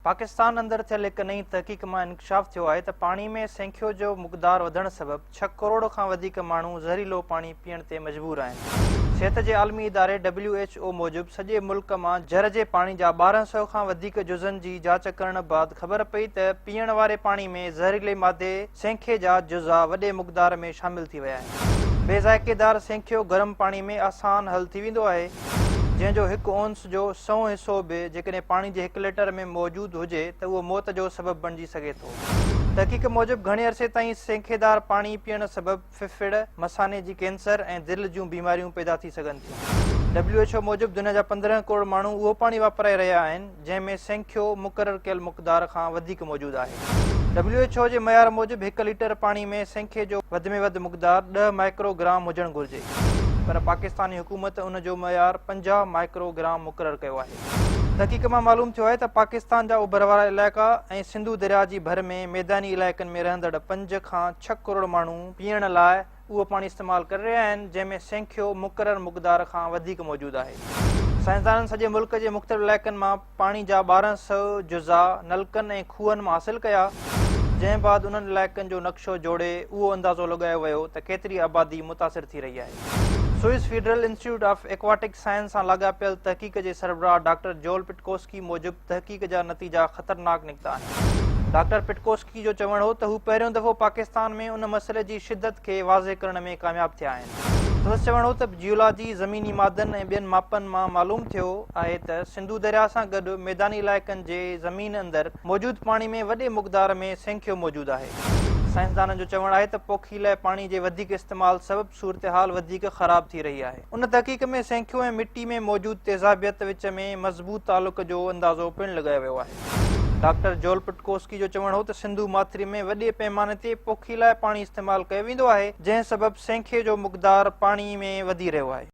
पाकिस्तान अंदर थियल हिकु नई तहक़ीक़ मां इंकशाफ थियो आहे त पाणी में सेंखियो जो मुक़दार वधण सबबि 6 करोड़ खां वधीक माण्हू ज़हरीलो पाणी पीअण ते मजबूर आहिनि। सिहत जे आलमी इदारे WHO मूजिबि सॼे मुल्क मां ज़र जे पाणी जा 1200 खां वधीक जुज़नि जी जाच करण बैदि ख़बर पई त पीअण वारे पाणी में ज़हरीले मादे सेंखे जा जुज़ा वॾे मुक़दार में शामिल थी विया आहिनि। बेज़ाइकेदार सेंखियो गरम पाणी में आसान हल थी वेंदो आहे, जंहिंजो 1 औंस जो 100 हिसो बि जेकॾहिं पाणी जे 1 लीटर में मौजूदु हुजे त उहो मौत जो सबबु बणिजी सघे थो। तहक़ीक़ मूजिबि घणे अरसे ताईं सेंखेदार पाणी पीअण सबबि फिफिड़, मसाने जी कैंसर ऐं दिलि जूं बीमारियूं पैदा थी सघनि थियूं। WHO मूजिबि दुनिया जा 15 करोड़ माण्हू उहो पाणी वापराए रहिया आहिनि जंहिं में सेंखियो मुक़ररु कयल मुक़दार खां वधीक मौजूदु आहे। WHO जे मयार मूजिबि 1 लीटर पाणी में सेंखे जो वधि में वधि मुक़दार 10 माइक्रोग्राम हुजणु घुरिजे, पर पाकिस्तानी हुकूमत उन जो मयार 50 माइक्रोग्राम मुक़ररु कयो आहे। तहक़ीक़ मां मालूम थियो आहे त पाकिस्तान जा उभर वारा इलाइक़ा ऐं सिंधु दरिया जी भर में मैदानी इलाइक़नि में रहंदड़ 5 खां 6 करोड़ माण्हू पीअण लाइ उहो पाणी इस्तेमालु करे रहिया आहिनि जंहिं में सेंखियो मुक़ररु मुक़दार खां वधीक मौजूदु आहे। साइंसदाननि सॼे मुल्क जे मुख़्तलिफ़ इलाइक़नि मां पाणी जा 1200 जुज़ा नलकनि ऐं खूहनि मां हासिलु कया, जंहिं बैदि उन्हनि इलाइक़नि जो नक्शो जोड़े उहो अंदाज़ो लॻायो वियो त केतिरी आबादी मुतासिर थी रही आहे। Swiss federal institute of aquatic science सां लाॻापियल तहक़ीक़ जे सरबराह डॉक्टर जोल पिटकोस्की मूजिबि तहक़ीक़ जा नतीजा ख़तरनाक निकिता आहिनि। डॉक्टर पिटकोस्की जो चवणु हो त हू पहिरियों दफ़ो पाकिस्तान में उन मसइले जी शिदत खे वाज़े करण में कामयाब थिया आहिनि। संदसि चवणु हो त जियोलॉजी, ज़मीनी मादनि ऐं ॿियनि मापनि मां मालूम थियो आहे त सिंधु दरिया सां गॾु मैदानी इलाइक़नि जे ज़मीन अंदरि मौजूदु पाणी में वॾे मुक़दार में सेंखियो मौजूदु आहे। साइंसदाननि जो चवणु आहे त पोखील पाणी जे वधीक इस्तेमालु सबबि सूरतहाल वधीक ख़राब थी रही आहे। उन तहक़ीक़ में सेंखियो ऐं मिटी में मौजूदु तेज़ाबियत विच में मज़बूत तालुक़ जो अंदाज़ो पिणु लॻायो वियो आहे। डॉक्टर जोल पिटकोस्की जो चवणु हो त सिंधु माथिरी में वॾे पैमाने ते पोखी लाइ पाणी इस्तेमालु कयो वेंदो आहे, जंहिं सबबि सेंखे जो मुक़दार पाणी में वधी रहियो आहे।